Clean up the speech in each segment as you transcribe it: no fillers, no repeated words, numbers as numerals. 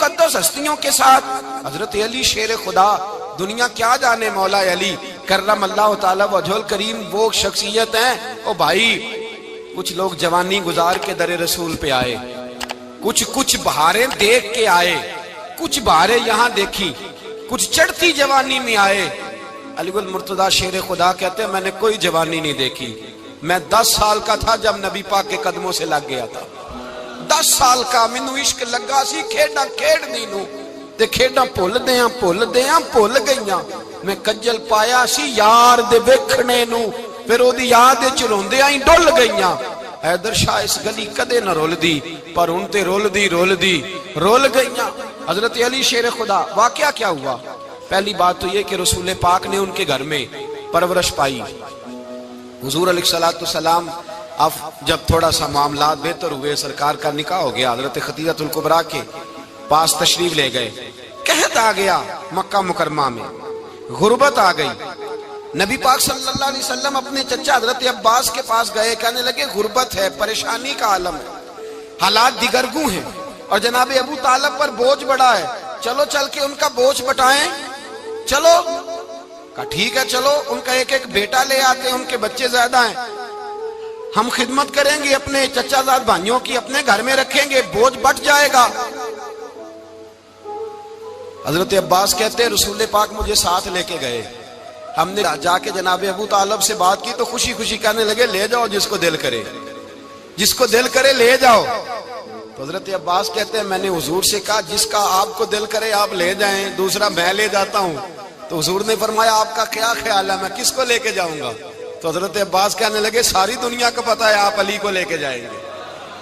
مقدس ہستیوں کے ساتھ حضرت علی شیر خدا، دنیا کیا جانے مولا علی کرم اللہ تعالی وجہ الکریم وہ شخصیت ہیں۔ او بھائی کچھ لوگ جوانی گزار کے در رسول پہ آئے، کچھ بہاریں دیکھ کے آئے، کچھ بہاریں یہاں دیکھی، کچھ چڑھتی جوانی میں آئے۔ علی گل مرتضیٰ شیر خدا کہتے ہیں میں نے کوئی جوانی نہیں دیکھی، میں 10 سال کا تھا جب نبی پاک کے قدموں سے لگ گیا تھا، 10 سال کا مینوں عشق لگا سی، کھیڈاں کھیڈنی نو تے کھیڈاں بھول گئیاں، میں کجل پایا سی یار دے ویکھنے نو، پھر او دی یاد وچ روندیاں ہی ڈل گئیاں۔ حیدر شاہ اس گلی کدے نہ رول دی، پر ان تے رول گئیاں۔ حضرت علی شیر خدا، واقعہ کیا ہوا؟ پہلی بات تو یہ کہ رسول پاک نے ان کے گھر میں پرورش پائی۔ حضور علیہ السلام اب جب تھوڑا سا معاملات بہتر ہوئے، سرکار کا نکاح ہو گیا، حضرت خدیجہ الکبریٰ کے پاس تشریف لے گئے، قحط آ گیا مکہ مکرمہ میں، غربت آ گئی۔ نبی پاک صلی اللہ علیہ وسلم اپنے چچا حضرت عباس کے پاس گئے، کہنے لگے غربت ہے، پریشانی کا عالم ہے، حالات دیگرگوں ہیں، اور جناب ابو طالب پر بوجھ بڑا ہے، چلو چل کے ان کا بوجھ بٹائیں۔ چلو کہا ٹھیک ہے، چلو ان کا ایک بیٹا لے آتے ہیں، ان کے بچے زیادہ ہیں، ہم خدمت کریں گے اپنے چچا زاد بھائیوں کی، اپنے گھر میں رکھیں گے، بوجھ بٹ جائے گا۔ حضرت عباس کہتے ہیں رسول پاک مجھے ساتھ لے کے گئے، ہم نے جا کے جناب ابو طالب سے بات کی تو خوشی خوشی کہنے لگے لے جاؤ جس کو دل کرے لے جاؤ۔ تو حضرت عباس کہتے ہیں میں نے حضور سے کہا جس کا آپ کو دل کرے آپ لے جائیں، دوسرا میں لے جاتا ہوں۔ تو حضور نے فرمایا آپ کا کیا خیال ہے، میں کس کو لے کے جاؤں گا؟ تو حضرت عباس کہنے لگے ساری دنیا کو پتا ہے آپ علی کو لے کے جائیں گے،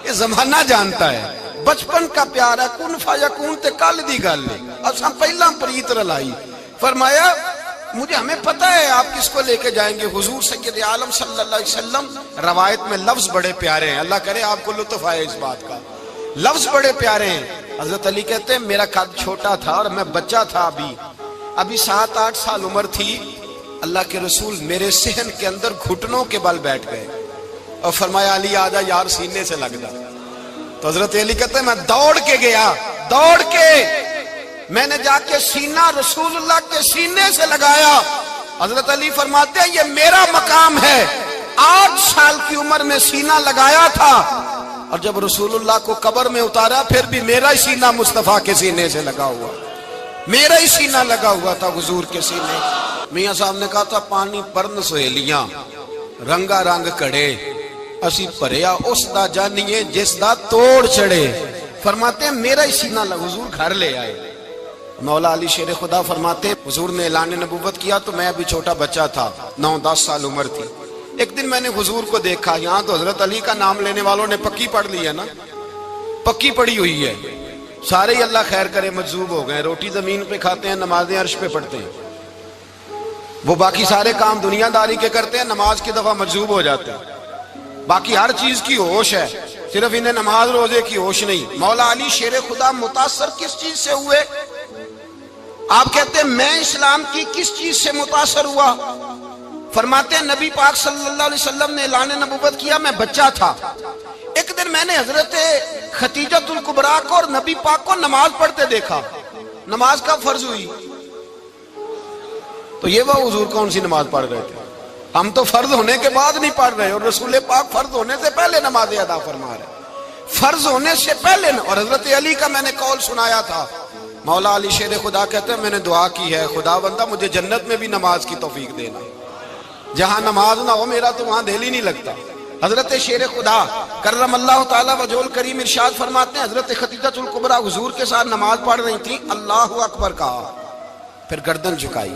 یہ زمانہ جانتا ہے، بچپن کا پیار ہے، کن فیکون تے کل دی گل ہے، اساں پہلا پریت رلائی۔ فرمایا مجھے ہمیں پتہ ہے آپ کس کو لے کے جائیں گے، حضور سید عالم صلی اللہ علیہ وسلم۔ روایت میں لفظ بڑے پیارے ہیں، اللہ کرے آپ کو لطف آئے اس بات کا، لفظ بڑے پیارے ہیں۔ حضرت علی کہتے ہیں میرا قد چھوٹا تھا اور میں بچہ تھا، ابھی 7-8 سال عمر تھی، اللہ کے رسول میرے صحن کے اندر گھٹنوں کے بل بیٹھ گئے اور فرمایا علی آجا یار سینے سے لگ جا۔ تو حضرت علی کہتے ہیں میں دوڑ کے گیا، میں نے جا کے سینہ رسول اللہ کے سینے سے لگایا۔ حضرت علی فرماتے ہیں یہ میرا مقام ہے، 8 سال کی عمر میں سینہ لگایا تھا، اور جب رسول اللہ کو قبر میں اتارا پھر بھی میرا ہی سینہ مصطفیٰ کے سینے سے لگا ہوا، میرا ہی سینہ لگا ہوا تھا حضور کے سینے۔ میاں صاحب نے کہا تھا پانی پرن سہیلیاں رنگا رنگ کڑے، اسی پریا اس دا جانیے جس دا توڑ چڑھے۔ فرماتے ہیں میرا ہی سینہ لگا، حضور گھر لے آئے۔ مولا علی شیر خدا فرماتے ہیں حضور نے اعلان نبوت کیا تو میں ابھی چھوٹا بچہ تھا، 9-10 سال عمر تھی۔ ایک دن میں نے حضور کو دیکھا، یہاں تو حضرت علی کا نام لینے والوں نے پکی پڑھ لی ہے نا، پکی پڑھی ہوئی ہے، سارے ہی اللہ خیر کرے مجذوب ہو گئے، روٹی زمین پہ کھاتے ہیں، نمازیں عرش پہ پڑھتے ہیں، وہ باقی سارے کام دنیا داری کے کرتے ہیں، نماز کی دفعہ مجذوب ہو جاتے ہیں، باقی ہر چیز کی ہوش ہے، صرف انہیں نماز روزے کی ہوش نہیں۔ مولا علی شیر خدا متاثر کس چیز سے ہوئے؟ آپ کہتے ہیں میں اسلام کی کس چیز سے متاثر ہوا؟ فرماتے ہیں نبی پاک صلی اللہ علیہ وسلم نے اعلان نبوت کیا، میں بچہ تھا، ایک دن میں نے حضرت خدیجہ الکبریٰ کو اور نبی پاک کو نماز پڑھتے دیکھا۔ نماز کب فرض ہوئی؟ تو یہ وہ حضور کون سی نماز پڑھ رہے تھے؟ ہم تو فرض ہونے کے بعد نہیں پڑھ رہے، اور رسول پاک فرض ہونے سے پہلے نماز ادا فرما رہے، فرض ہونے سے پہلے۔ اور حضرت علی کا میں نے قول سنایا تھا، مولا علی شیر خدا کہتے ہیں میں نے دعا کی ہے خدا بندہ مجھے جنت میں بھی نماز کی توفیق دینا، جہاں نماز نہ ہو میرا تو وہاں دل ہی نہیں لگتا۔ حضرت شیر خدا کرم اللہ تعالیٰ وجہ الکریم ارشاد فرماتے ہیں حضرت خدیجہ الکبریٰ حضور کے ساتھ نماز پڑھ رہی تھی، اللہ اکبر کہا، پھر گردن جھکائی،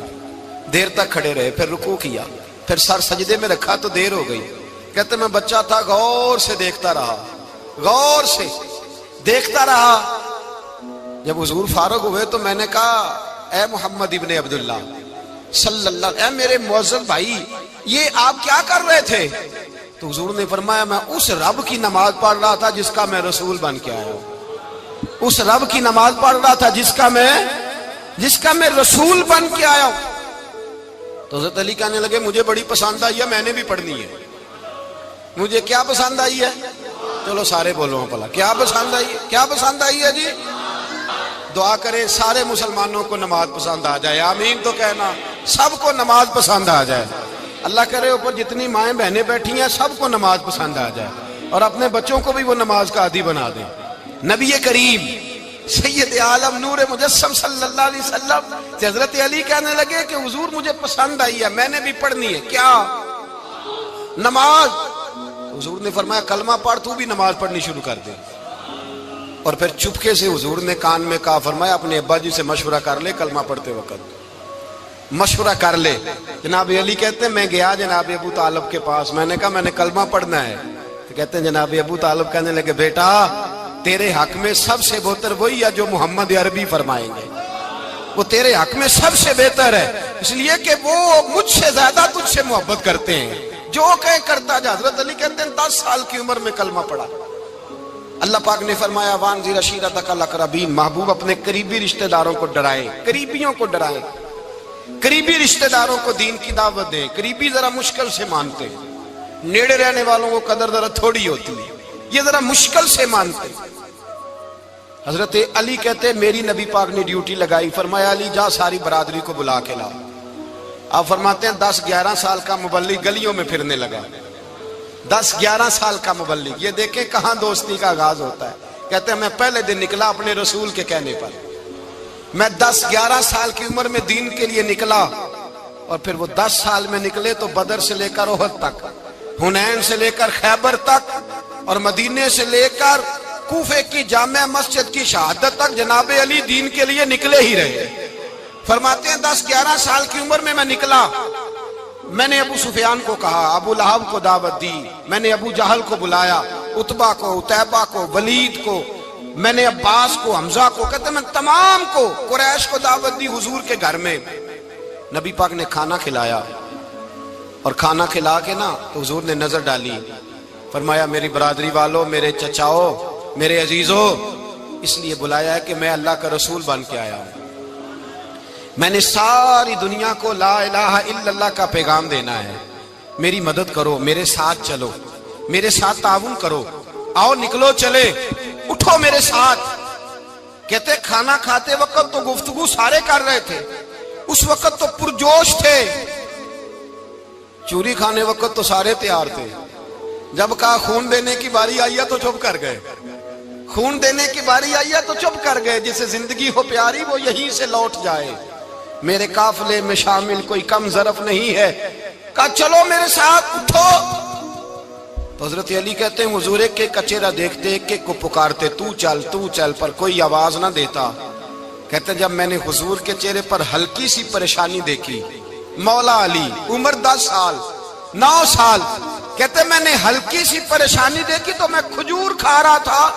دیر تک کھڑے رہے، پھر رکوع کیا، پھر سر سجدے میں رکھا تو دیر ہو گئی۔ کہتے میں بچہ تھا، غور سے دیکھتا رہا، غور سے دیکھتا رہا۔ جب حضور فارغ ہوئے تو میں نے کہا اے محمد ابن عبداللہ صلی اللہ، اے میرے معزز بھائی یہ آپ کیا کر رہے تھے؟ تو حضور نے فرمایا میں اس رب کی نماز پڑھ رہا تھا جس کا میں رسول بن کے آیا ہوں، اس رب کی نماز پڑھ رہا تھا جس کا میں رسول بن کے آیا ہوں۔ تو حضرت علی کہنے لگے مجھے بڑی پسند آئی ہے، میں نے بھی پڑھنی ہے۔ مجھے کیا پسند آئی ہے؟ چلو سارے بولو پلا، کیا پسند آئی ہے؟ کیا پسند آئی ہے جی؟ دعا کرے سارے مسلمانوں کو نماز پسند آ جائے، آمین تو کہنا، سب کو نماز پسند آ جائے۔ اللہ کرے اوپر جتنی مائیں بہنیں بیٹھی ہیں سب کو نماز پسند آ جائے، اور اپنے بچوں کو بھی وہ نماز کا عادی بنا دیں۔ نبی کریم سید عالم نور مجسم صلی اللہ علیہ وسلم سے حضرت علی کہنے لگے کہ حضور مجھے پسند آئی ہے، میں نے بھی پڑھنی ہے، کیا؟ نماز۔ حضور نے فرمایا کلمہ پڑھ، تو بھی نماز پڑھنی شروع کر دے۔ اور پھر چپکے سے حضور نے کان میں کہا، فرمایا اپنے ابا جی سے مشورہ کر لے کلمہ پڑھتے وقت، مشورہ کر لے۔ جناب علی کہتے ہیں میں گیا جناب ابو طالب کے پاس، میں نے کہا میں نے کلمہ پڑھنا ہے، تو کہتے ہیں جناب ابو طالب کہنے لگے بیٹا تیرے حق میں سب سے بہتر وہی ہے جو محمد عربی فرمائیں گے، وہ تیرے حق میں سب سے بہتر ہے، اس لیے کہ وہ مجھ سے زیادہ تجھ سے محبت کرتے ہیں، جو کہیں کرتا جا۔ حضرت علی کہتے ہیں 10 سال کی عمر میں کلمہ پڑھا۔ اللہ پاک نے فرمایا وانذر عشیرتک الاقربین، محبوب اپنے قریبی رشتہ داروں کو ڈرائیں، قریبیوں کو ڈرائیں، قریبی رشتہ داروں کو دین کی دعوت دیں۔ قریبی ذرا مشکل سے مانتے، نیڑے رہنے والوں کو قدر ذرا تھوڑی ہوتی ہے، یہ ذرا مشکل سے مانتے۔ حضرت علی کہتے میری نبی پاک نے ڈیوٹی لگائی، فرمایا علی جا ساری برادری کو بلا کے لا۔ آپ فرماتے ہیں 10-11 سال کا مبلغ گلیوں میں پھرنے لگا، 10-11 سال کا مبلغ، یہ دیکھیں کہاں دوستی کا آغاز ہوتا ہے۔ کہتے ہیں میں پہلے دن نکلا اپنے رسول کے کہنے پر، میں 10-11 سال کی عمر میں دین کے لیے نکلا، اور پھر وہ 10 سال میں نکلے تو بدر سے لے کر احد تک، حنین سے لے کر خیبر تک، اور مدینے سے لے کر کوفے کی جامع مسجد کی شہادت تک جناب علی دین کے لیے نکلے ہی رہے۔ فرماتے ہیں 10-11 سال کی عمر میں نکلا، میں نے ابو سفیان کو کہا، ابو لہب کو دعوت دی، میں نے ابو جہل کو بلایا، عتبہ کو، عتیبہ کو، ولید کو، میں نے عباس کو، حمزہ کو، کہتے میں تمام کو، قریش کو دعوت دی حضور کے گھر میں۔ نبی پاک نے کھانا کھلایا، اور کھانا کھلا کے نا تو حضور نے نظر ڈالی، فرمایا میری برادری والوں، میرے چچاؤ، میرے عزیزو، اس لیے بلایا ہے کہ میں اللہ کا رسول بن کے آیا ہوں، میں نے ساری دنیا کو لا الہ الا اللہ کا پیغام دینا ہے، میری مدد کرو، میرے ساتھ چلو، میرے ساتھ تعاون کرو، آؤ نکلو چلے، اٹھو میرے ساتھ۔ کہتے کھانا کھاتے وقت تو گفتگو سارے کر رہے تھے، اس وقت تو پرجوش تھے، چوری کھانے وقت تو سارے تیار تھے، جب کہا خون دینے کی باری آئی ہے تو چپ کر گئے، خون دینے کی باری آئی ہے تو چپ کر گئے، جسے زندگی ہو پیاری وہ یہیں سے لوٹ جائے، میرے قافلے میں شامل کوئی کم ظرف نہیں ہے، کہا چلو میرے ساتھ اٹھو۔ تو حضرت علی کہتے ہیں حضور ایک ایک کا چہرہ دیکھتے، ایک ایک کو پکارتے، تو چل، پر کوئی آواز نہ دیتا۔ کہتے ہیں جب میں نے حضور کے چہرے پر ہلکی سی پریشانی دیکھی، مولا علی عمر 10 سال 9 سال، کہتے میں نے ہلکی سی پریشانی دیکھی تو میں کھجور کھا رہا تھا،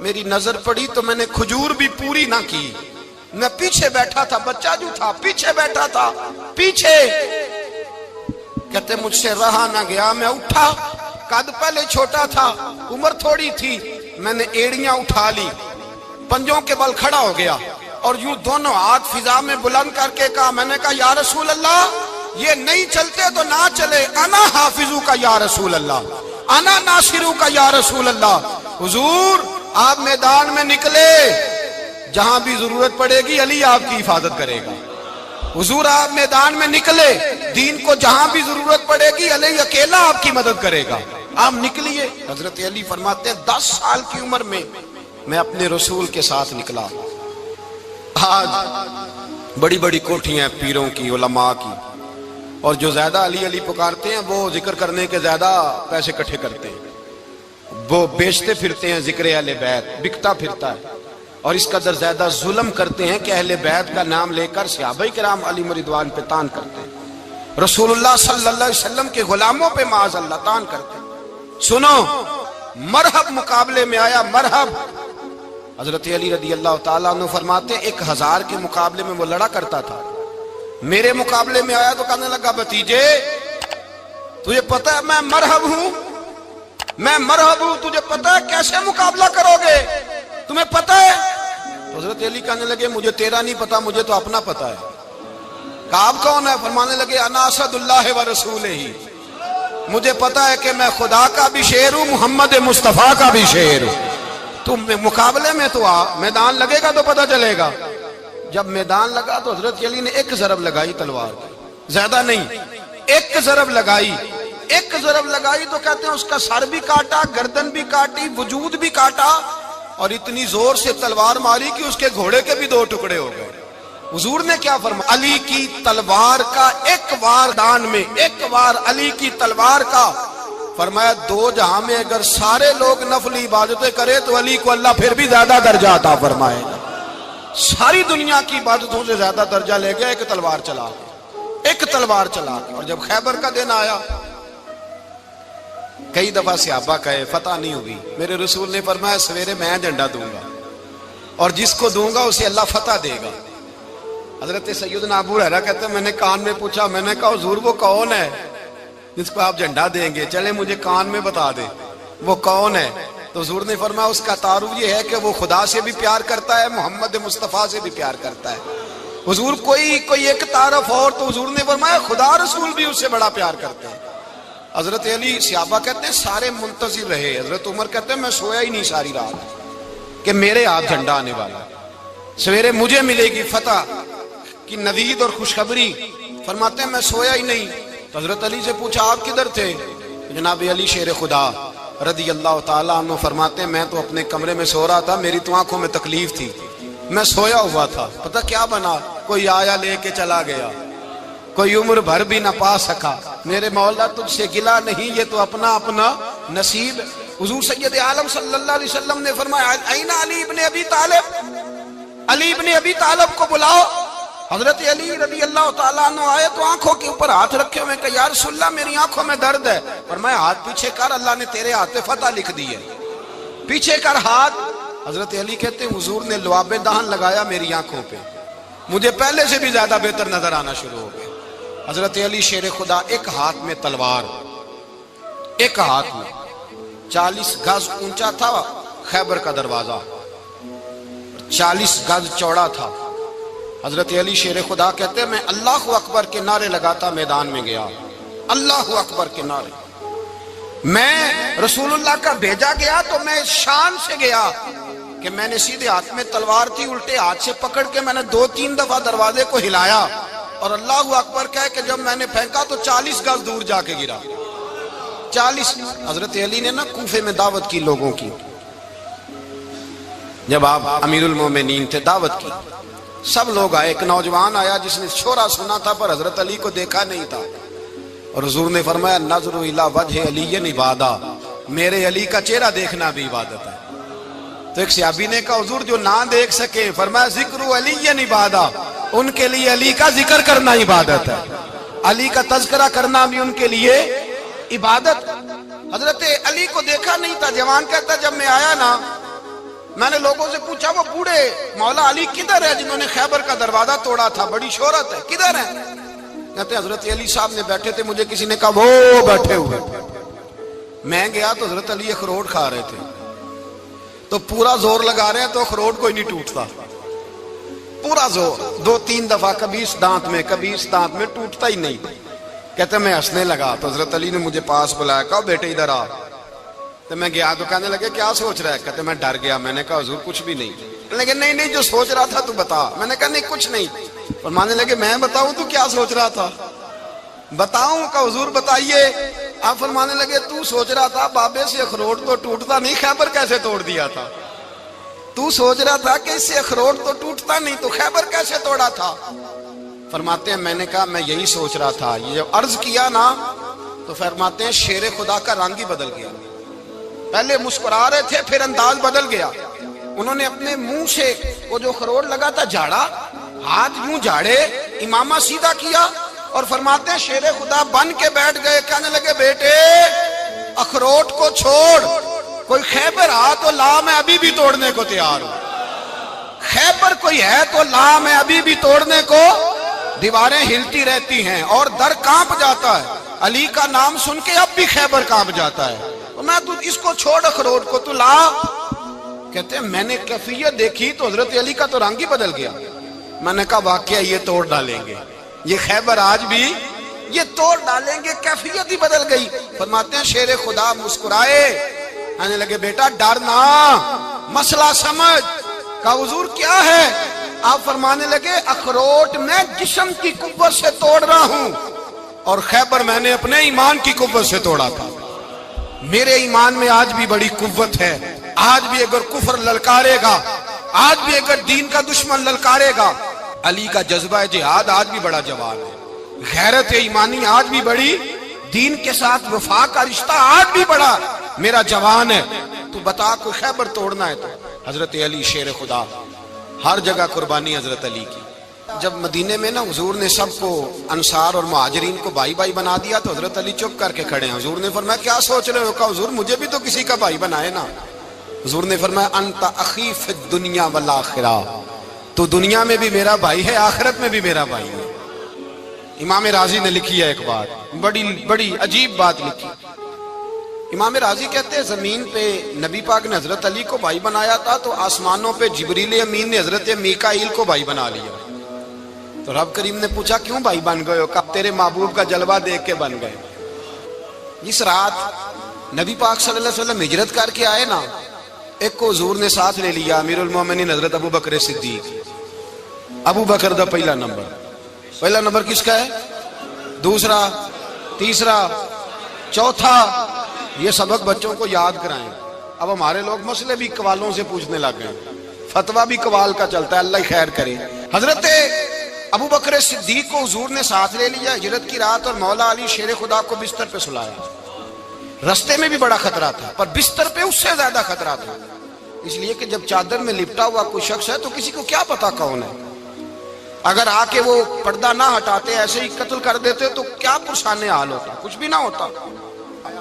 میری نظر پڑی تو میں نے کھجور بھی پوری نہ کی، میں پیچھے بیٹھا تھا، بچہ جو تھا پیچھے بیٹھا تھا، پیچھے۔ کہتے مجھ سے رہا نہ گیا، میں اٹھا، قد پہلے چھوٹا تھا، عمر تھوڑی تھی، میں نے ایڑیاں اٹھا لی، پنجوں کے بل کھڑا ہو گیا، اور یوں دونوں ہاتھ فضا میں بلند کر کے کہا، میں نے کہا یا رسول اللہ یہ نہیں چلتے تو نہ چلے، انا حافظو کا یا رسول اللہ، انا ناصرو کا یا رسول اللہ۔ حضور آپ میدان میں نکلے، جہاں بھی ضرورت پڑے گی علی آپ کی حفاظت کرے گا، حضور آپ میدان میں نکلے، دین کو جہاں بھی ضرورت پڑے گی علی اکیلا آپ کی مدد کرے گا، آپ نکلیے۔ حضرت علی فرماتے ہیں 10 سال کی عمر میں میں اپنے رسول کے ساتھ نکلا۔ آج بڑی بڑی کوٹھیاں پیروں کی، علماء کی، اور جو زیادہ علی علی پکارتے ہیں وہ ذکر کرنے کے زیادہ پیسے اکٹھے کرتے ہیں، وہ بیچتے پھرتے ہیں ذکر اہل بیت، بکتا پھرتا ہے، اور اس قدر زیادہ ظلم کرتے ہیں کہ اہل بیت کا نام لے کر صحابہ کرام علی رضوان پہ تان کرتے ہیں، رسول اللہ صلی اللہ علیہ وسلم کے غلاموں پہ معاذ اللہ تان کرتے ہیں۔ سنو، مرحب مقابلے میں آیا، مرحب۔ حضرت علی رضی اللہ تعالیٰ عنہ فرماتے 1000 کے مقابلے میں وہ لڑا کرتا تھا، میرے مقابلے میں آیا تو کہنے لگا بھتیجے تجھے پتہ ہے میں مرحب ہوں، میں مرحب ہوں، تجھے پتہ ہے کیسے مقابلہ کرو گے، تمہیں پتہ ہے؟ تو حضرت علی کہنے لگے مجھے تیرا نہیں پتا، مجھے تو اپنا پتہ ہے۔ کہا آپ کون ہے؟ فرمانے لگے انا اسد اللہ و رسولہ، مجھے پتا ہے کہ میں خدا کا بھی شعر ہوں، محمد مصطفیٰ کا بھی شعر ہوں۔ تم مقابلے میں تو آ، میدان لگے گا تو پتہ چلے گا۔ جب میدان لگا تو حضرت علی نے ایک ضرب لگائی تلوار کی، زیادہ نہیں، ایک ضرب لگائی۔ ایک ضرب لگائی تو کہتے ہیں اس کا سر بھی کاٹا، گردن بھی کاٹی، وجود بھی کاٹا، اور اتنی زور سے تلوار ماری کہ اس کے گھوڑے کے بھی 2 ٹکڑے ہو گئے۔ حضور نے کیا فرمایا؟ علی کی تلوار کا ایک وار دان میں، ایک وار علی کی تلوار کا، فرمایا 2 جہاں میں اگر سارے لوگ نفلی عبادتیں کرے تو علی کو اللہ پھر بھی زیادہ درجہ عطا فرمائے گا۔ ساری دنیا کی عبادتوں سے زیادہ درجہ لے گیا ایک تلوار چلا کے، ایک تلوار چلا کے۔ اور جب خیبر کا دن آیا، کئی دفعہ صحابہ کہے فتح نہیں ہوگی، میرے رسول نے فرمایا سویرے میں جھنڈا دوں گا، اور جس کو دوں گا اسے اللہ فتح دے گا۔ حضرت سیدنا ابو ہریرہ کہتے ہیں میں نے کان میں پوچھا، میں نے کہا حضور وہ کون ہے جس کو آپ جھنڈا دیں گے؟ چلے مجھے کان میں بتا دے وہ کون ہے۔ تو حضور نے فرمایا اس کا تعارف یہ ہے کہ وہ خدا سے بھی پیار کرتا ہے، محمد مصطفیٰ سے بھی پیار کرتا ہے۔ حضور کوئی ایک تعارف اور، تو حضور نے فرمایا خدا رسول بھی اس سے بڑا پیار کرتے ہیں۔ حضرت علی، صحابہ کہتے ہیں سارے منتظر رہے۔ حضرت عمر کہتے ہیں میں سویا ہی نہیں ساری رات کہ میرے ہاتھ جھنڈا آنے والا، سویرے مجھے ملے گی فتح کی نوید اور خوشخبری۔ فرماتے ہیں میں سویا ہی نہیں۔ تو حضرت علی سے پوچھا آپ کدھر تھے؟ جناب علی شیر خدا رضی اللہ تعالیٰ عنہ فرماتے ہیں میں تو اپنے کمرے میں سو رہا تھا، میری تو آنکھوں میں تکلیف تھی، میں سویا ہوا تھا، پتہ کیا بنا، کوئی آیا لے کے چلا گیا، کوئی عمر بھر بھی نہ پا سکا۔ میرے مولا تجھ سے گلا نہیں، یہ تو اپنا اپنا نصیب۔ حضور سید عالم صلی اللہ علیہ وسلم نے فرمایا این علی ابن ابی طالب، علی ابن ابی طالب کو بلاؤ۔ حضرت علی رضی اللہ تعالیٰ عنہ آئے تو آنکھوں کے اوپر ہاتھ رکھے ہوئے کہ یا رسول اللہ میری آنکھوں میں درد ہے۔ فرمایا ہاتھ پیچھے کر، اللہ نے تیرے ہاتھ پہ فتح لکھ دی ہے، پیچھے کر ہاتھ۔ حضرت علی کہتے ہیں حضور نے لعاب دہن لگایا میری آنکھوں پہ، مجھے پہلے سے بھی زیادہ بہتر نظر آنا شروع ہو گئے۔ حضرت علی شیر خدا، ایک ہاتھ میں تلوار، ایک ہاتھ میں 40 گز اونچا تھا خیبر کا دروازہ، 40 گز چوڑا تھا۔ حضرت علی شیر خدا کہتے ہیں میں اللہ اکبر کے نعرے لگاتا میدان میں گیا، اللہ اکبر کے نعرے۔ میں رسول اللہ کا بھیجا گیا تو میں شان سے گیا کہ میں نے سیدھے ہاتھ میں تلوار تھی، الٹے ہاتھ سے پکڑ کے میں نے 2-3 دفعہ دروازے کو ہلایا، اور اللہ اکبر کہہ کہ جب میں نے پھینکا تو 40 گز دور جا کے گرا، 40۔ حضرت علی نے نا کوفے میں دعوت کی لوگوں کی، جب آپ امیر المومنین تھے، دعوت کی، سب لوگ آئے۔ ایک نوجوان آیا جس نے شورا سنا تھا پر حضرت علی کو دیکھا نہیں تھا، اور حضور نے فرمایا نظر الی وجہ علی عبادہ، میرے علی کا چہرہ دیکھنا بھی عبادت ہے۔ تو ایک صحابی نے کہا حضور جو نہ دیکھ سکے، فرمایا ذکر علی عبادہ، ان کے لیے علی کا ذکر کرنا عبادت ہے، علی کا تذکرہ کرنا بھی ان کے لیے عبادت۔ حضرت علی کو دیکھا نہیں تھا۔ جوان کہتا جب میں آیا نا، میں نے لوگوں سے پوچھا وہ بوڑھے مولا علی کدھر ہے جنہوں نے خیبر کا دروازہ توڑا تھا، بڑی شہرت ہے، کدھر ہے؟ کہتے ہیں حضرت علی صاحب نے بیٹھے تھے، مجھے کسی نے کہا وہ بیٹھے ہوئے۔ میں گیا تو حضرت علی اخروٹ کھا رہے تھے، تو پورا زور لگا رہے ہیں تو اخروٹ کوئی نہیں ٹوٹتا، پورا زور 2-3 دفعہ، کبھی اس دانت میں کبھی اس دانت میں، ٹوٹتا ہی نہیں۔ کہتے میں ہنسنے لگا تو حضرت علی نے مجھے پاس بلایا، کہا بیٹے ادھر آ۔ تو میں گیا تو کہنے لگے کیا سوچ رہا ہے؟ کہتے میں ڈر گیا۔ میں نے کہا حضور کچھ بھی نہیں۔ لیکن نہیں جو سوچ رہا تھا تو بتا۔ میں نے کہا نہیں کچھ نہیں۔ فرمانے لگے میں بتاؤں تو کیا سوچ رہا تھا؟ بتاؤں؟ کہ حضور بتائیے۔ آپ فرمانے لگے تو سوچ رہا تھا بابے سے اخروٹ تو ٹوٹتا نہیں، خیبر کیسے توڑ دیا تھا؟ تو سوچ رہا تھا کہ اس سے اخروٹ تو ٹوٹتا نہیں تو خیبر کیسے توڑا تھا؟ فرماتے ہیں میں نے کہا میں یہی سوچ رہا تھا۔ یہ جب عرض کیا نا تو فرماتے ہیں شیر خدا کا رنگ ہی بدل گیا، پہلے مسکرا رہے تھے پھر انداز بدل گیا۔ انہوں نے اپنے منہ سے وہ جو خروٹ لگا تھا جھاڑا، ہاتھ یوں جھاڑے، امامہ سیدھا کیا، اور فرماتے ہیں شیر خدا بن کے بیٹھ گئے۔ کہنے لگے بیٹے اخروٹ کو چھوڑ، کوئی خیبر آ تو لا، میں ابھی بھی توڑنے کو تیار ہوں۔ خیبر کوئی ہے تو لا، میں ابھی بھی توڑنے کو۔ دیواریں ہلتی رہتی ہیں اور در کانپ جاتا ہے، علی کا نام سن کے اب بھی خیبر کانپ جاتا ہے۔ میں تو اس کو چھوڑ اخروٹ کو تو لا۔ کہتے ہیں میں نے کیفیت دیکھی تو حضرت علی کا تو رنگ ہی بدل گیا۔ میں نے کہا واقعہ یہ توڑ ڈالیں گے، یہ خیبر آج بھی یہ توڑ ڈالیں گے، کیفیت ہی بدل گئی۔ فرماتے ہیں شیر خدا مسکرائے، کہنے لگے بیٹا ڈر نہ، مسئلہ سمجھ۔ کہا حضور کیا ہے؟ آپ فرمانے لگے اخروٹ میں جسم کی قوت سے توڑ رہا ہوں اور خیبر میں نے اپنے ایمان کی قوت سے توڑا تھا۔ میرے ایمان میں آج بھی بڑی قوت ہے، آج بھی اگر کفر للکارے گا، آج بھی اگر دین کا دشمن للکارے گا، علی کا جذبہ جہاد آج بھی بڑا جوان ہے، غیرت ایمانی آج بھی بڑی، دین کے ساتھ وفا کا رشتہ آج بھی بڑا میرا جوان ہے۔ تو بتا کوئی خیبر توڑنا ہے تو حضرت علی شیر خدا، ہر جگہ قربانی حضرت علی کی۔ جب مدینے میں نا حضور نے سب کو انصار اور مہاجرین کو بھائی بھائی بنا دیا تو حضرت علی چپ کر کے کھڑے ہیں۔ حضور نے فرمایا کیا سوچ رہے ہو؟ کہا حضور مجھے بھی تو کسی کا بھائی بنائے نا۔ حضور نے فرمایا انت اخی فی الدنیا والآخرہ، تو دنیا میں بھی میرا بھائی ہے، آخرت میں بھی میرا بھائی ہے۔ امام راضی نے لکھی ہے ایک بات، بڑی عجیب بات لکھی۔ امام راضی کہتے ہیں زمین پہ نبی پاک نے حضرت علی کو بھائی بنایا تھا تو آسمانوں پہ جبریل امین نے حضرت میکائیل کو بھائی بنا لیا۔ تو رب کریم نے پوچھا کیوں بھائی بن گئے ہو؟ کہا تیرے محبوب کا جلوہ دیکھ کے بن گئے۔ جس رات نبی پاک صلی اللہ علیہ وسلم ہجرت کر کے آئے نا، ایک کو حضور نے ساتھ لے لیا، امیر المومنین حضرت ابو بکر صدیق۔ ابو بکر دا پہلا نمبر کس کا ہے؟ دوسرا، تیسرا، چوتھا، یہ سبق بچوں کو یاد کرائیں۔ اب ہمارے لوگ مسئلے بھی قوالوں سے پوچھنے لگ گئے، فتویٰ بھی قوال کا چلتا ہے، اللہ خیر کرے۔ حضرت ابو بکر صدیق کو حضور نے ساتھ لے لیا ہجرت کی رات، اور مولا علی شیر خدا کو بستر پہ سلایا۔ رستے میں بھی بڑا خطرہ تھا پر بستر پہ اس سے زیادہ خطرہ تھا، اس لیے کہ جب چادر میں لپٹا ہوا کوئی شخص ہے تو کسی کو کیا پتا کون ہے، اگر آ کے وہ پردہ نہ ہٹاتے ایسے ہی قتل کر دیتے تو کیا پرسان حال ہوتا، کچھ بھی نہ ہوتا۔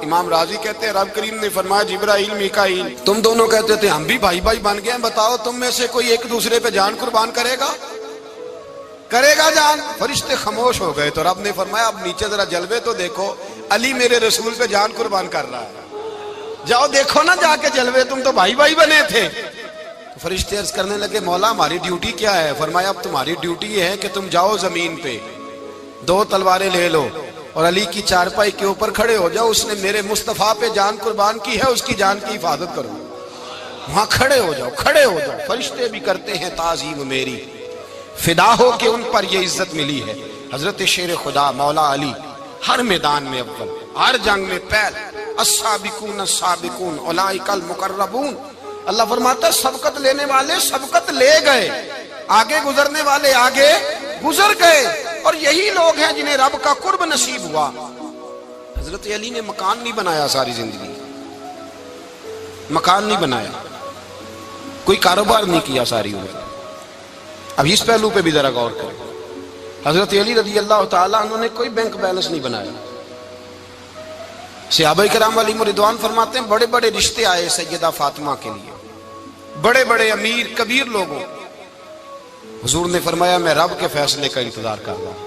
امام راضی کہتے ہیں رب کریم نے فرمایا جبرائیل میکائیل تم دونوں کہتے تھے ہم بھی بھائی بھائی بن گئے ہیں، بتاؤ تم میں سے کوئی ایک دوسرے پہ جان قربان کرے گا جان؟ فرشتے خاموش ہو گئے تو رب نے فرمایا اب نیچے ذرا جلوے تو دیکھو، علی میرے رسول پہ جان قربان کر رہا ہے، جاؤ دیکھو نا جا کے جلوے، تم تو بھائی بھائی بنے تھے۔ فرشتے عرض کرنے لگے مولا ہماری ڈیوٹی کیا ہے؟ فرمایا اب تمہاری ڈیوٹی یہ ہے کہ تم جاؤ زمین پہ، دو تلواریں لے لو اور علی کی چارپائی کے اوپر کھڑے ہو جاؤ، اس نے میرے مصطفیٰ پہ جان قربان کی ہے، اس کی جان کی حفاظت کرو۔ وہاں کھڑے ہو جاؤ۔ فرشتے بھی کرتے ہیں تعظیم میری، فدا ہو کہ ان پر یہ عزت ملی ہے۔ حضرت شیر خدا مولا علی ہر میدان میں اول، ہر جنگ میں پہل، السابقون السابقون اولئک المقربون۔ اللہ فرماتا ہے سبقت لینے والے سبقت لے گئے، آگے گزرنے والے آگے گزر گئے، اور یہی لوگ ہیں جنہیں رب کا قرب نصیب ہوا۔ حضرت علی نے مکان نہیں بنایا، ساری زندگی مکان نہیں بنایا، کوئی کاروبار نہیں کیا ساری عمر۔ اب اس پہلو پہ بھی ذرا غور کریں، حضرت علی رضی اللہ تعالیٰ انہوں نے کوئی بینک بیلنس نہیں بنایا۔ صحابہ کرام علیہم رضوان فرماتے ہیں بڑے بڑے رشتے آئے سیدہ فاطمہ کے لیے، بڑے بڑے امیر کبیر لوگوں، حضور نے فرمایا میں رب کے فیصلے کا انتظار کر رہا ہوں۔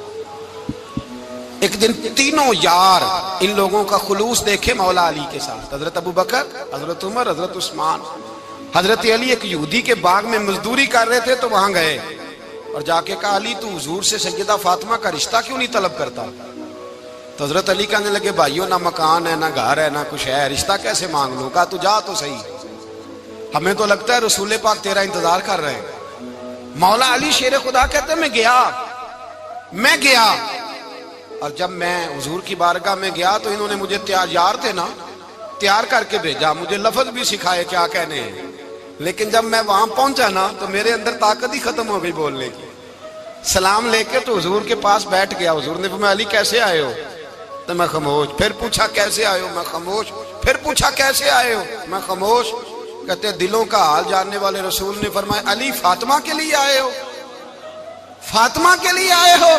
ایک دن تینوں یار ان لوگوں کا خلوص دیکھے مولا علی کے ساتھ، حضرت ابو بکر، حضرت عمر، حضرت عثمان۔ حضرت علی ایک یہودی کے باغ میں مزدوری کر رہے تھے تو وہاں گئے اور جا کے کہا علی تو حضور سے سیدہ فاطمہ کا رشتہ کیوں نہیں طلب کرتا؟ تو حضرت علی کہنے لگے بھائیو نہ مکان ہے نہ گھر ہے نہ کچھ ہے، رشتہ کیسے مانگ لوں؟ کہا تو جا تو صحیح، ہمیں تو لگتا ہے رسول پاک تیرا انتظار کر رہے ہیں۔ مولا علی شیر خدا کہتے ہیں میں گیا اور جب میں حضور کی بارگاہ میں گیا تو انہوں نے مجھے یار تھے نا تیار کر کے بھیجا، مجھے لفظ بھی سکھائے کیا کہنے ہیں، لیکن جب میں وہاں پہنچا نا تو میرے اندر طاقت ہی ختم ہو گئی بولنے کی۔ سلام لے کے تو حضور کے پاس بیٹھ گیا، حضور نے فرمایا علی کیسے آئے ہو؟ تو میں خاموش، پھر پوچھا کیسے آئے ہو؟ میں خاموش، پھر پوچھا کیسے آئے ہو؟ میں خاموش۔ کہتے ہیں دلوں کا حال جاننے والے رسول نے فرمایا علی فاطمہ کے لیے آئے ہو؟ فاطمہ کے لیے آئے ہو؟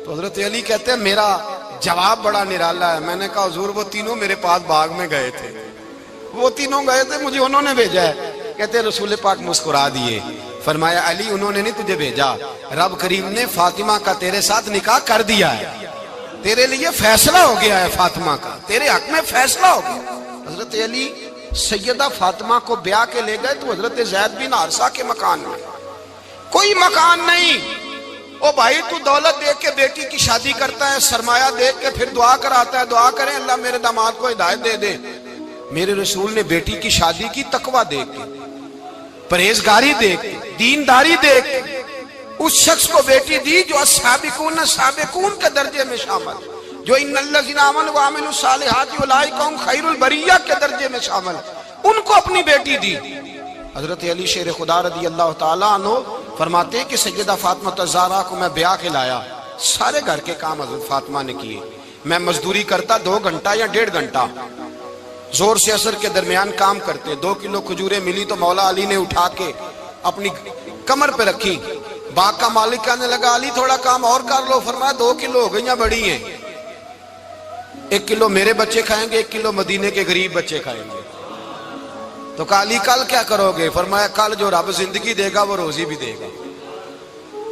تو حضرت علی کہتے ہیں میرا جواب بڑا نرالا ہے۔ میں نے کہا حضور وہ تینوں میرے پاس باغ میں گئے تھے، وہ تینوں گئے تھے، مجھے انہوں نے بھیجا ہے۔ کہتے ہیں رسول پاک مسکرا دیے، فرمایا علی انہوں نے نہیں تجھے بھیجا، رب کریم نے فاطمہ کا تیرے ساتھ نکاح کر دیا ہے، تیرے لیے فیصلہ ہو گیا ہے، فاطمہ کا تیرے حق میں فیصلہ ہو گیا۔ حضرت علی سیدہ فاطمہ کو بیاہ کے لے گئے تو حضرت زید بن حارثہ کے مکان میں کوئی مکان نہیں۔ او بھائی تو دولت دیکھ کے بیٹی کی شادی کرتا ہے، سرمایہ دیکھ کے پھر دعا کراتا ہے، دعا کریں اللہ میرے داماد کو ہدایت دے دے۔ میرے رسول نے بیٹی کی شادی کی تقویٰ دیکھ کے، پرہیزگاری دیکھ، دینداری دیکھ اس شخص کو بیٹی دی جو السابقون سابقون کے درجے میں شامل، جو ان الذین آمنوا وعملوا الصالحات اولئک هم خیر البریہ کے درجے میں شامل، ان کو اپنی بیٹی دی۔ حضرت علی شیر خدا رضی اللہ تعالیٰ عنہ فرماتے ہیں کہ سیدہ فاطمہ الزہرا کو میں بیاہ کے لایا، سارے گھر کے کام حضرت فاطمہ نے کیے، میں مزدوری کرتا 2 گھنٹہ یا 1.5 گھنٹہ، زور سے عصر کے درمیان کام کرتے، 2 کلو کھجوریں ملی تو مولا علی نے اٹھا کے اپنی کمر پہ رکھی، باغ کا مالک کہنے لگا علی تھوڑا کام اور کر لو، فرمایا 2 کلو ہو گئیں بڑی ہیں، 1 کلو میرے بچے کھائیں گے، 1 کلو مدینے کے غریب بچے کھائیں گے۔ تو کہا علی کل کیا کرو گے؟ فرمایا کل جو رب زندگی دے گا وہ روزی بھی دے گا۔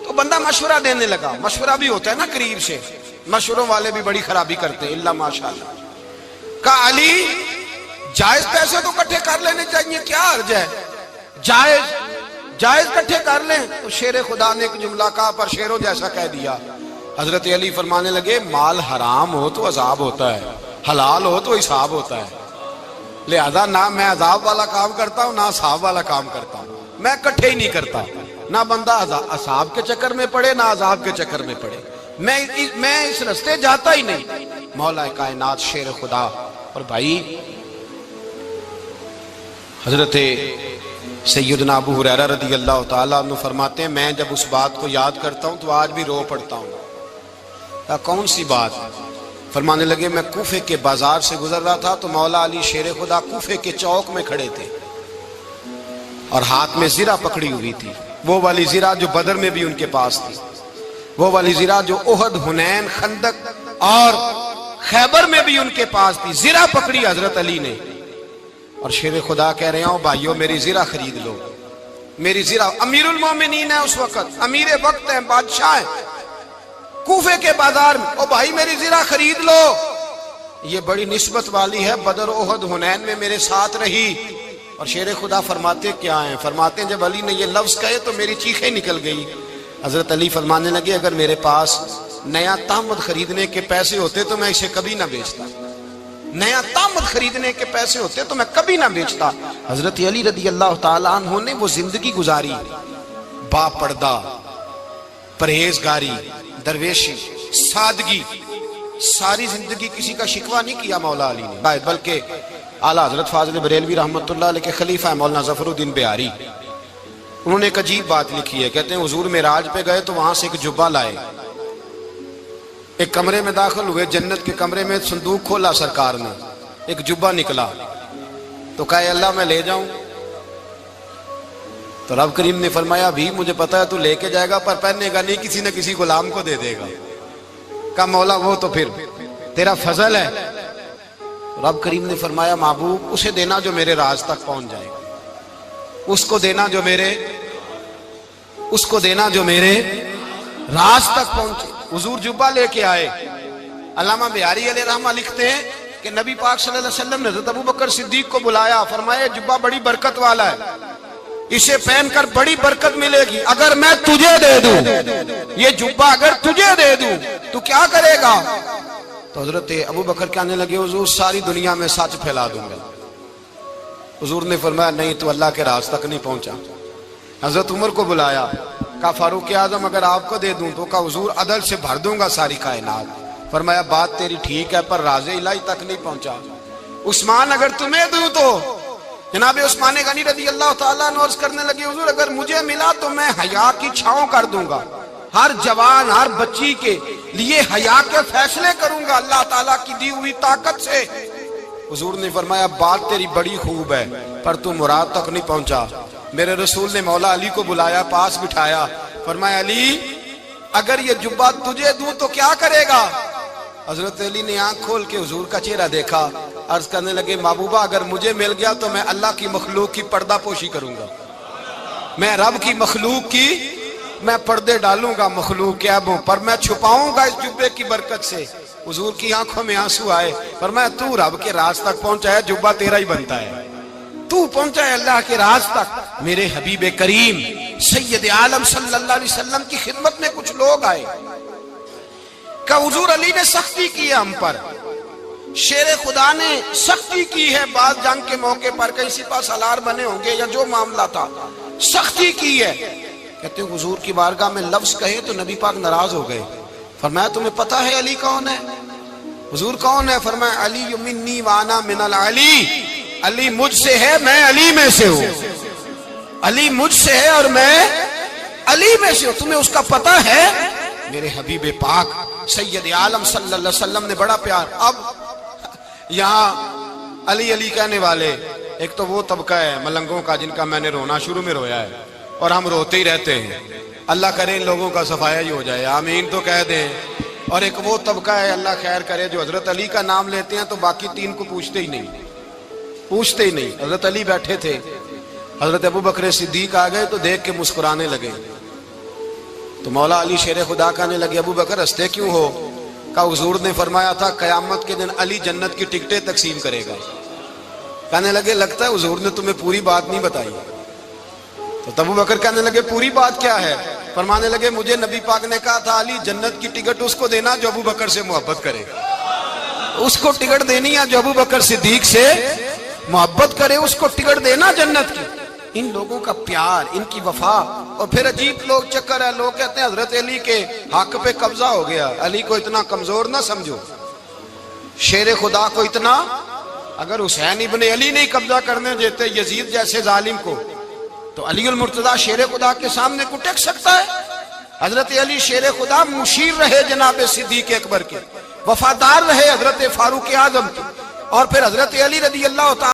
تو بندہ مشورہ دینے لگا، مشورہ بھی ہوتا ہے نا قریب سے، مشوروں والے بھی بڑی خرابی کرتے ہیں، اللہ ماشاءاللہ۔ کہا علی جائز پیسے تو کٹھے کر لینے چاہیے، کیا عرض ہے، جائز کٹھے کر لیں۔ تو شیر خدا نے ایک جملہ کہا پر شیروں جیسا کہہ دیا۔ حضرت علی فرمانے لگے مال حرام ہو تو عذاب ہوتا ہے، حلال ہو تو حساب ہوتا ہے، لہذا نہ میں عذاب والا کام کرتا ہوں نہ حساب والا کام کرتا ہوں، میں کٹھے ہی نہیں کرتا، نہ بندہ عذاب کے چکر میں پڑے نہ عذاب کے چکر میں پڑے، میں اس رستے جاتا ہی نہیں۔ مولا کائنات شیر خدا۔ اور بھائی حضرت سیدنا ابو ہریرہ رضی اللہ تعالیٰ عنہ فرماتے ہیں میں جب اس بات کو یاد کرتا ہوں تو آج بھی رو پڑتا ہوں۔ کون سی بات؟ فرمانے لگے میں کوفے کے بازار سے گزر رہا تھا تو مولا علی شیر خدا کوفے کے چوک میں کھڑے تھے اور ہاتھ میں زرہ پکڑی ہوئی تھی، وہ والی زرہ جو بدر میں بھی ان کے پاس تھی، وہ والی زرہ جو احد، حنین، خندق اور خیبر میں بھی ان کے پاس تھی، زرہ پکڑی حضرت علی نے اور شیر خدا کہہ رہے ہوں بھائیو میری زرہ خرید لو، میری زرہ۔ امیر المومنین ہے اس وقت، امیر وقت ہے، بادشاہ ہے، کوفے کے بازار میں، او بھائی میری زرہ خرید لو، یہ بڑی نسبت والی ہے، بدر، احد، حنین میں میرے ساتھ رہی۔ اور شیر خدا فرماتے کیا ہیں؟ فرماتے ہیں جب علی نے یہ لفظ کہے تو میری چیخیں نکل گئی۔ حضرت علی فرمانے لگے اگر میرے پاس نیا تامد خریدنے کے پیسے ہوتے تو میں اسے کبھی نہ بیچتا، نیا تامد خریدنے کے پیسے ہوتے تو میں کبھی نہ بیچتا۔ حضرت علی رضی اللہ تعالیٰ عنہ نے وہ زندگی گزاری، با پردہ، پرہیزگاری، درویشی، سادگی، ساری زندگی کسی کا شکوہ نہیں کیا مولا علی نے، بلکہ اعلیٰ حضرت فاضل بریلوی رحمت اللہ علیہ کے خلیفہ مولانا ظفر الدین بہاری، انہوں نے ایک عجیب بات لکھی ہے، کہتے ہیں حضور معراج پہ گئے تو وہاں سے ایک جبہ لائے، ایک کمرے میں داخل ہوئے، جنت کے کمرے میں صندوق کھولا سرکار نے، ایک جبہ نکلا تو کہا اللہ میں لے جاؤں؟ تو رب کریم نے فرمایا بھی مجھے پتا ہے تو لے کے جائے گا پر پہننے گا نہیں، کسی نہ کسی غلام کو دے دے گا۔ کہا مولا وہ تو پھر تیرا فضل ہے۔ رب کریم نے فرمایا محبوب اسے دینا جو میرے راز تک پہنچ جائے گا، اس کو دینا جو میرے راز تک پہنچے۔ حضور جبہ لے کے آئے۔ علامہ بہاری علیہ رحمہ لکھتے ہیں کہ نبی پاک صلی اللہ علیہ وسلم نے حضرت ابوبکر صدیق کو بلایا، فرمایا جبہ بڑی برکت والا ہے، اسے پہن کر بڑی برکت ملے گی، اگر میں تجھے دے دوں، یہ جبہ اگر تجھے دے دوں تو کیا کرے گا؟ تو حضرت ابوبکر کہنے لگے حضور ساری دنیا میں سچ پھیلا دوں گا۔ حضور نے فرمایا نہیں تو اللہ کے راز تک نہیں پہنچا۔ حضرت عمر کو بلایا، کہا فاروق اعظم اگر آپ کو دے دوں تو کہا حضور عدل سے بھر دوں گا ساری کائنات۔ فرمایا بات تیری ٹھیک ہے پر راز الہی تک نہیں پہنچا۔ عثمان اگر تمہیں دوں تو جناب عثمان غنی رضی اللہ تعالیٰ عنہ عرض کرنے لگے حضور اگر مجھے ملا تو میں حیا کی چھاؤں کر دوں گا، ہر جوان ہر بچی کے لیے حیا کے فیصلے کروں گا اللہ تعالیٰ کی دی ہوئی طاقت سے۔ حضور نے فرمایا بات تیری بڑی خوب ہے پر تو مراد تک نہیں پہنچا۔ میرے رسول نے مولا علی کو بلایا، پاس بٹھایا، فرمایا علی اگر یہ جبہ تجھے دوں تو کیا کرے گا؟ حضرت علی نے آنکھ کھول کے حضور کا چہرہ دیکھا، عرض کرنے لگے محبوبہ اگر مجھے مل گیا تو میں اللہ کی مخلوق کی پردہ پوشی کروں گا، میں رب کی مخلوق کی میں پردے ڈالوں گا مخلوق کے عیبوں پر، میں چھپاؤں گا اس جبے کی برکت سے۔ حضور کی آنکھوں میں آنسو آئے، فرمایا تو رب کے راز تک پہنچا ہے، جبہ تیرا ہی بنتا ہے، تو پہنچا ہے اللہ کے راز تک۔ میرے حبیب کریم سید عالم صلی اللہ علیہ وسلم کی خدمت میں کچھ لوگ آئے کہ حضور علی نے سختی کی ہے ہم پر، شیر خدا نے سختی کی ہے، بعض جنگ کے موقع پر کہیں سپہ سالار بنے ہوں گے یا جو معاملہ تھا، سختی کی ہے. کہتے ہیں حضور کی بارگاہ میں لفظ کہے تو نبی پاک ناراض ہو گئے. فرمایا تمہیں پتہ ہے علی کون ہے؟ حضور کون ہے؟ فرمایا علی منی وانا من العلی، علی مجھ سے ہے، میں علی میں سے ہوں. علی مجھ سے ہے اور میں علی میں سے ہوں. تمہیں اس کا پتہ ہے؟ میرے حبیب پاک سید عالم صلی اللہ علیہ وسلم نے بڑا پیار. اب یہاں علی علی کہنے والے ایک تو وہ طبقہ ہے ملنگوں کا جن کا میں نے رونا شروع میں رویا ہے اور ہم روتے ہی رہتے ہیں. اللہ کرے ان لوگوں کا صفایا ہی ہو جائے، آمین تو کہہ دیں. اور ایک وہ طبقہ ہے اللہ خیر کرے جو حضرت علی کا نام لیتے ہیں تو باقی تین کو پوچھتے ہی نہیں. حضرت علی بیٹھے تھے، حضرت ابو بکر صدیق آ گئے تو دیکھ کے مسکرانے لگے. تو مولا علی شیر خدا کہنے لگے ابو بکر ہنستے کیوں ہو؟ کہا حضور نے فرمایا تھا قیامت کے دن علی جنت کی ٹکٹیں تقسیم کرے گا. کہنے لگے لگتا ہے حضور نے تمہیں پوری بات نہیں بتائی. تو ابو بکر کہنے لگے پوری بات کیا ہے؟ فرمانے لگے مجھے نبی پاک نے کہا تھا علی جنت کی ٹکٹ اس کو دینا جو ابو بکر سے محبت کرے. اس کو ٹکٹ دینی ہے جو ابو بکر صدیق سے محبت کرے، اس کو ٹکٹ دینا جنت کی. ان لوگوں کا پیار، ان کی وفا. اور پھر عجیب لوگ چکر ہے، لوگ کہتے ہیں حضرت علی کے حق پہ قبضہ ہو گیا. علی کو اتنا کمزور نہ سمجھو، شیر خدا کو اتنا. اگر حسین ابن علی نہیں قبضہ کرنے دیتے یزید جیسے ظالم کو تو علی المرتضیٰ شیر خدا کے سامنے کو ٹک سکتا ہے؟ حضرت علی شیر خدا مشیر رہے جناب صدیق اکبر کے، وفادار رہے حضرت فاروق اعظم کے. اور پھر حضرت علی رضی اللہ تعالی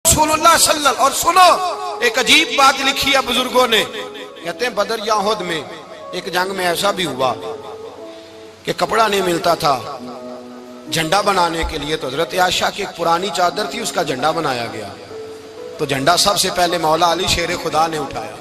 رسول اللہ صلی اللہ. اور سنو ایک عجیب بات لکھی ہے بزرگوں نے، کہتے ہیں بدر یا احد میں ایک جنگ میں ایسا بھی ہوا کہ کپڑا نہیں ملتا تھا جھنڈا بنانے کے لیے. تو حضرت عائشہ کی ایک پرانی چادر تھی، اس کا جھنڈا بنایا گیا. تو جھنڈا سب سے پہلے مولا علی شیر خدا نے اٹھایا.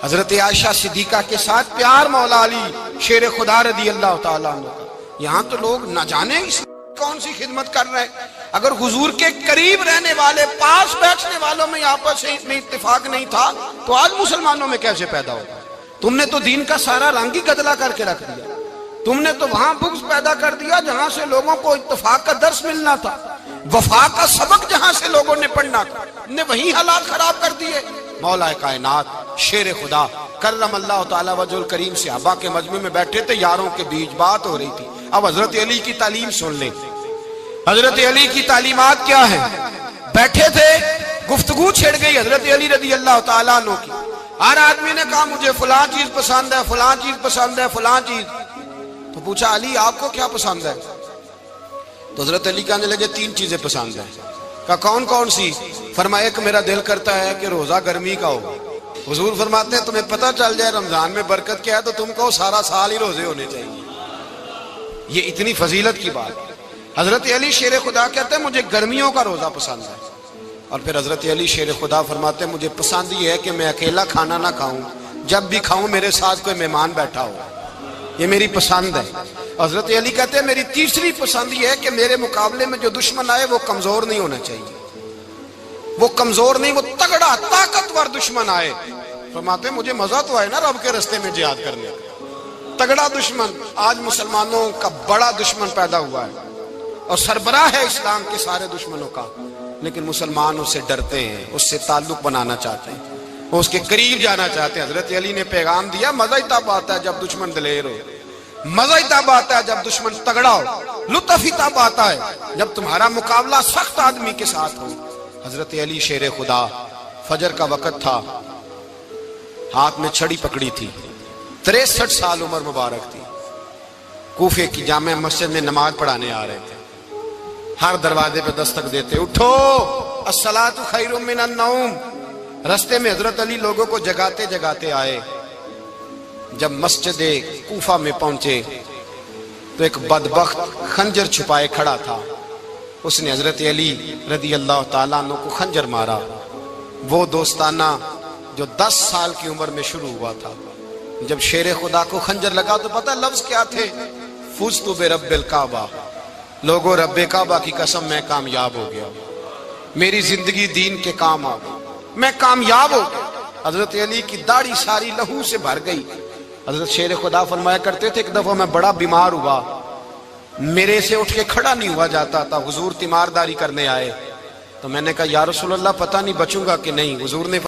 حضرت عائشہ صدیقہ کے ساتھ پیار مولا علی شیر خدا رضی اللہ تعالیٰ عنہ کا. یہاں تو لوگ نہ جانے اس کون سی خدمت کر رہے ہیں. اگر حضور کے قریب رہنے والے پاس بیٹھنے والوں میں آپس میں اتفاق نہیں تھا تو آج مسلمانوں میں کیسے پیدا ہوگا؟ تم نے تو دین کا سارا رنگ ہی گدلا کر کے رکھ دیا. تم نے تو وہاں بغض پیدا کر دیا جہاں سے لوگوں کو اتفاق کا درس ملنا تھا، وفا کا سبق جہاں سے لوگوں نے پڑھنا تھا، نے وہی حالات خراب کر دیے. مولا کائنات شیر خدا کرم اللہ تعالی وجہ الکریم صحابہ کے مجمع میں بیٹھے تھے، یاروں کے بیچ بات ہو رہی تھی. اب حضرت علی کی تعلیم سن لیں. حضرت علی کی تعلیمات کیا ہے؟ بیٹھے تھے، گفتگو چھڑ گئی حضرت علی رضی اللہ تعالیٰ عنہ کی. ہر آدمی نے کہا مجھے فلاں چیز پسند ہے، فلاں چیز پسند ہے، فلاں چیز. تو پوچھا علی آپ کو کیا پسند ہے؟ تو حضرت علی کہنے لگے 3 چیزیں پسند ہیں. کہا کون کون سی؟ فرمایا ایک میرا دل کرتا ہے کہ روزہ گرمی کا ہو. حضور فرماتے ہیں تمہیں پتہ چل جائے رمضان میں برکت کیا ہے تو تم کو سارا سال ہی روزے ہونے چاہیے. یہ اتنی فضیلت کی بات. حضرت علی شیر خدا کہتے ہیں مجھے گرمیوں کا روزہ پسند ہے. اور پھر حضرت علی شیر خدا فرماتے ہیں مجھے پسند یہ ہے کہ میں اکیلا کھانا نہ کھاؤں، جب بھی کھاؤں میرے ساتھ کوئی مہمان بیٹھا ہو. یہ میری پسند ہے. حضرت علی کہتے ہیں میری تیسری پسند یہ ہے کہ میرے مقابلے میں جو دشمن آئے وہ کمزور نہیں ہونا چاہیے. وہ کمزور نہیں، وہ تگڑا طاقتور دشمن آئے. فرماتے ہیں مجھے مزہ تو آئے نا رب کے رستے میں جہاد کرنے. تگڑا دشمن. آج مسلمانوں کا بڑا دشمن پیدا ہوا ہے اور سربراہ ہے اسلام کے سارے دشمنوں کا، لیکن مسلمان اس سے ڈرتے ہیں، اس سے تعلق بنانا چاہتے ہیں، وہ اس کے قریب جانا چاہتے ہیں. حضرت علی نے پیغام دیا مزہ ہی تب آتا ہے جب دشمن دلیر ہو، مزہ ہی تب آتا ہے جب دشمن تگڑا ہو، لطف ہی تب آتا ہے جب تمہارا مقابلہ سخت آدمی کے ساتھ ہو. حضرت علی شیر خدا، فجر کا وقت تھا، ہاتھ میں چھڑی پکڑی تھی، 63 سال عمر مبارک تھی. کوفے کی جامع مسجد میں نماز پڑھانے آ رہے تھے. ہر دروازے پہ دستک دیتے اٹھو الصلاۃ خیر من النوم، رستے میں حضرت علی لوگوں کو جگاتے جگاتے آئے. جب مسجد کوفہ میں پہنچے تو ایک بدبخت خنجر چھپائے کھڑا تھا. اس نے حضرت علی رضی اللہ تعالیٰ عنہ کو خنجر مارا. وہ دوستانہ جو 10 سال کی عمر میں شروع ہوا تھا. جب شیر خدا کو خنجر لگا تو پتہ لفظ کیا تھے؟ فزت برب الکعبہ. لوگوں رب کعبہ کی قسم میں کامیاب ہو گیا, میری زندگی دین کے کام آ گئی, میں کامیاب ہو گیا. حضرت علی کی داڑھی ساری لہو سے بھر گئی. حضرت شیر خدا فرمایا کرتے تھے ایک دفعہ میں بڑا بیمار ہوا, میرے سے اٹھ کے کھڑا نہیں ہوا جاتا تھا. حضور تیمارداری کرنے آئے تو میں نے کہا یا رسول اللہ پتہ نہیں بچوں گا کہ نہیں. حضور نے